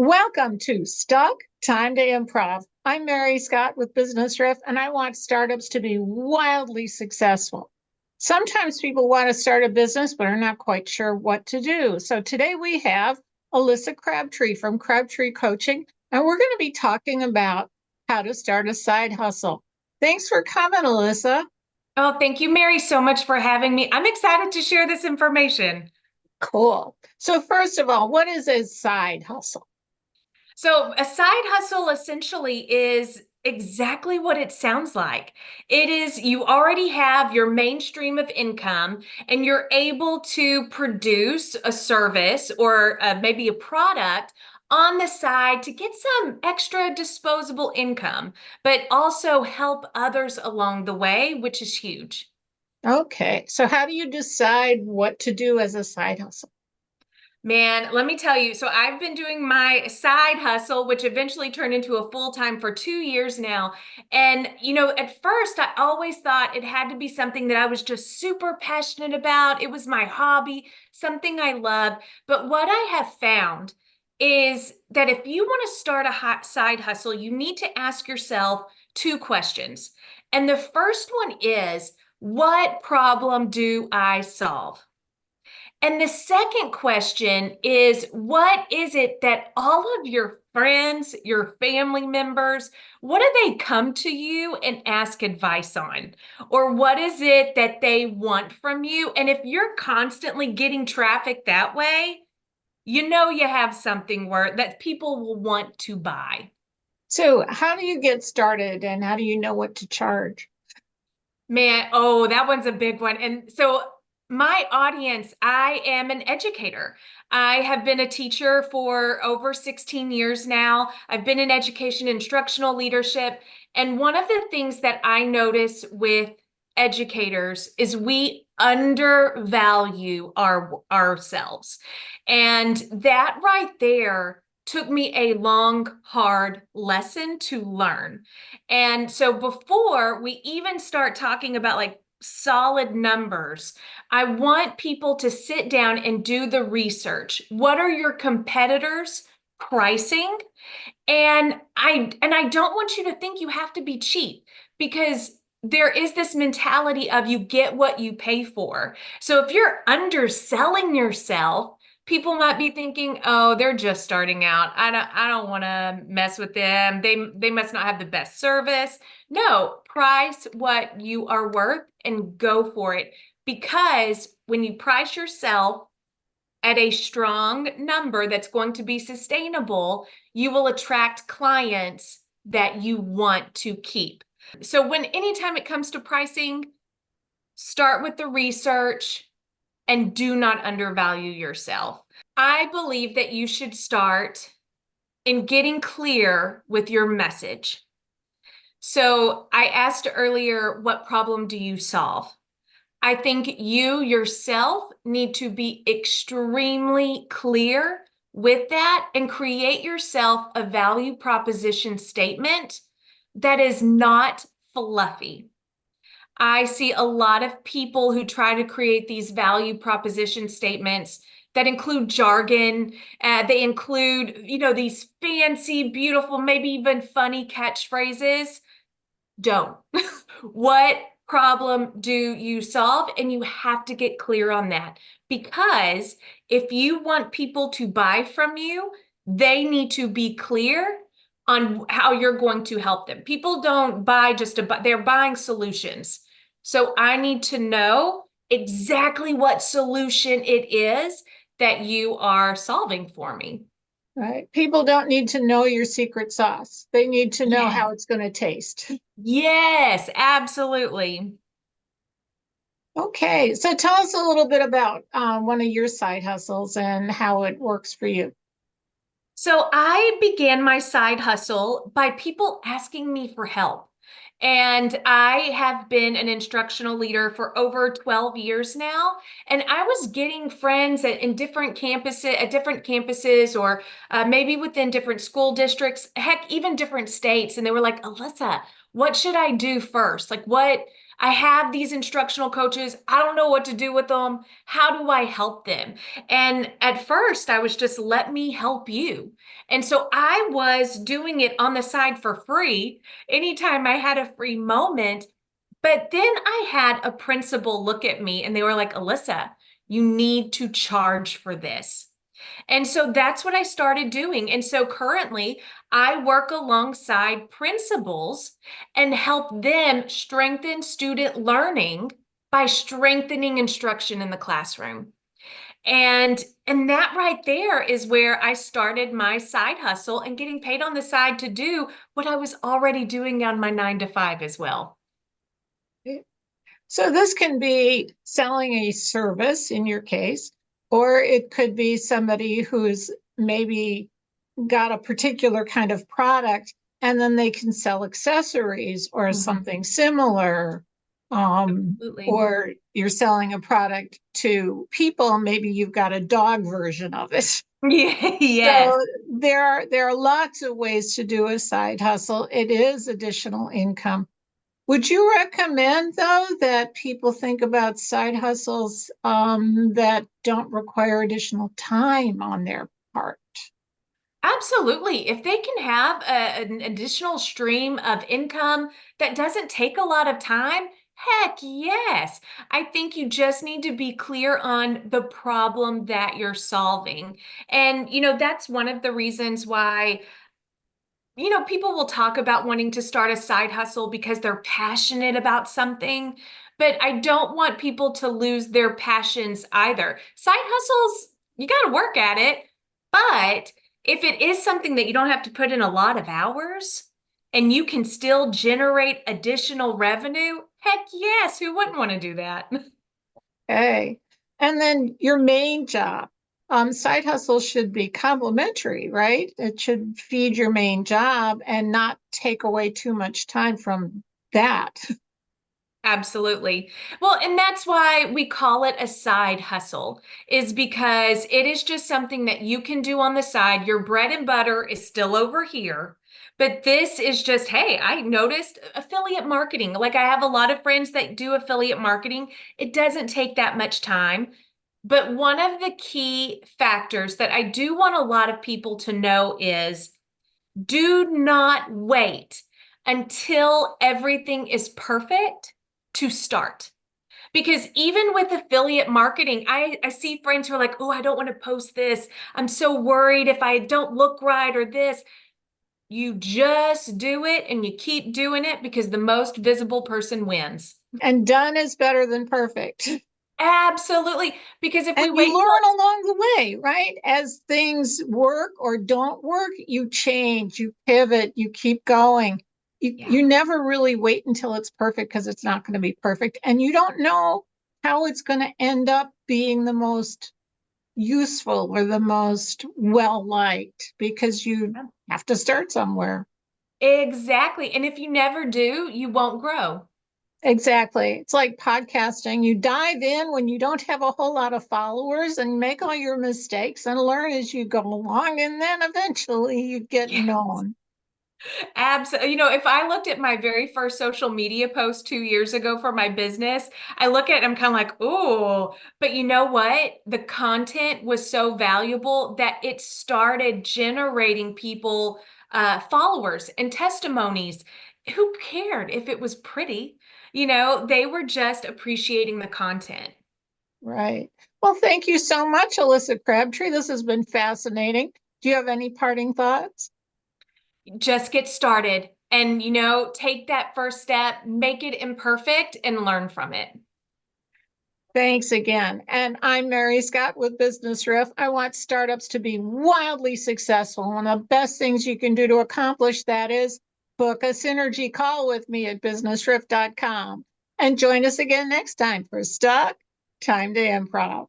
Welcome to Stuck Time to Improv. I'm Mary Scott with Business Riff, and I want startups to be wildly successful. Sometimes people want to start a business, but are not quite sure what to do. So today we have Alissa Crabtree from Crabtree Coaching, and we're going to be talking about how to start a side hustle. Thanks for coming, Alissa. Oh, thank you, Mary, so much for having me. I'm excited to share this information. Cool. So first of all, what is a side hustle? So, a side hustle essentially is exactly what it sounds like. It is you already have your mainstream of income and you're able to produce a service or maybe a product on the side to get some extra disposable income, but also help others along the way, which is huge. Okay. So how do you decide what to do as a side hustle? Man, let me tell you. So I've been doing my side hustle, which eventually turned into a full-time for 2 years now. And, at first I always thought it had to be something that I was just super passionate about. It was my hobby, something I loved. But what I have found is that if you want to start a side hustle, you need to ask yourself two questions. And the first one is, what problem do I solve? And the second question is, what is it that all of your friends, your family members, what do they come to you and ask advice on? Or what is it that they want from you? And if you're constantly getting traffic that way, you know you have something where that people will want to buy. So, how do you get started and how do you know what to charge? Man, oh, that one's a big one. And so, my audience, I am an educator. I have been a teacher for over 16 years now. I've been in education, instructional leadership. And one of the things that I notice with educators is we undervalue ourselves. And that right there took me a long, hard lesson to learn. And so before we even start talking about like solid numbers, I want people to sit down and do the research. What are your competitors pricing? And I don't want you to think you have to be cheap because there is this mentality of you get what you pay for. So if you're underselling yourself, people might be thinking, "Oh, they're just starting out. I don't want to mess with them. They must not have the best service." No, price what you are worth and go for it because when you price yourself at a strong number that's going to be sustainable, you will attract clients that you want to keep. So when anytime it comes to pricing, start with the research and do not undervalue yourself. I believe that you should start in getting clear with your message. So I asked earlier, what problem do you solve? I think you yourself need to be extremely clear with that and create yourself a value proposition statement that is not fluffy. I see a lot of people who try to create these value proposition statements that include jargon. They include, these fancy, beautiful, maybe even funny catchphrases. Don't. What problem do you solve? And you have to get clear on that because if you want people to buy from you, they need to be clear on how you're going to help them. People don't buy just to buy, they're buying solutions. So I need to know exactly what solution it is that you are solving for me. Right? People don't need to know your secret sauce. They need to know Yes. how it's going to taste. Yes, absolutely. Okay, so tell us a little bit about one of your side hustles and how it works for you. So I began my side hustle by people asking me for help. And I have been an instructional leader for over 12 years now. And I was getting friends in different campuses, or maybe within different school districts, heck, even different states. And they were like, "Alissa, what should I do first? Like, what? I have these instructional coaches. I don't know what to do with them. How do I help them? And at first, I was just, let me help you. And so I was doing it on the side for free anytime I had a free moment. But then I had a principal look at me and they were like, Alissa, you need to charge for this. And so that's what I started doing. And so currently, I work alongside principals and help them strengthen student learning by strengthening instruction in the classroom. And that right there is where I started my side hustle and getting paid on the side to do what I was already doing on my 9 to 5 as well. So this can be selling a service in your case, or it could be somebody who's maybe got a particular kind of product and then they can sell accessories or something similar. Absolutely. Or you're selling a product to people, maybe you've got a dog version of it. Yeah, yes. So there are lots of ways to do a side hustle. It is additional income. Would you recommend, though, that people think about side hustles that don't require additional time on their part? Absolutely. If they can have an additional stream of income that doesn't take a lot of time, heck yes. I think you just need to be clear on the problem that you're solving. And, that's one of the reasons why people will talk about wanting to start a side hustle because they're passionate about something, but I don't want people to lose their passions either. Side hustles, you got to work at it, but if it is something that you don't have to put in a lot of hours and you can still generate additional revenue, heck yes, who wouldn't want to do that? Okay. And then your main job. Side hustle should be complementary, right? It should feed your main job and not take away too much time from that. Absolutely. Well, and that's why we call it a side hustle, is because it is just something that you can do on the side. Your bread and butter is still over here. But this is just, hey, I noticed affiliate marketing. Like I have a lot of friends that do affiliate marketing. It doesn't take that much time. But one of the key factors that I do want a lot of people to know is do not wait until everything is perfect to start. Because even with affiliate marketing, I see friends who are like, oh, I don't want to post this. I'm so worried if I don't look right or this. You just do it and you keep doing it because the most visible person wins. And done is better than perfect. Absolutely. Because if we And you wait till learn it's, along the way, right? As things work or don't work, you change, you pivot, you keep going. yeah. You never really wait until it's perfect because it's not going to be perfect. And you don't know how it's going to end up being the most useful or the most well liked because you have to start somewhere. Exactly. And if you never do, you won't grow. Exactly. It's like podcasting. You dive in when you don't have a whole lot of followers and make all your mistakes and learn as you go along. And then eventually you get Yeah. known. Absolutely. If I looked at my very first social media post 2 years ago for my business, I look at it, I'm kind of like, oh, but you know what? The content was so valuable that it started generating people, followers and testimonies. Who cared if it was pretty? They were just appreciating the content. Right. Well, thank you so much, Alissa Crabtree. This has been fascinating. Do you have any parting thoughts? Just get started and, take that first step, make it imperfect and learn from it. Thanks again. And I'm Mary Scott with Business Riff. I want startups to be wildly successful. One of the best things you can do to accomplish that is book a synergy call with me at businessriff.com and join us again next time for Stuck Time to Improv.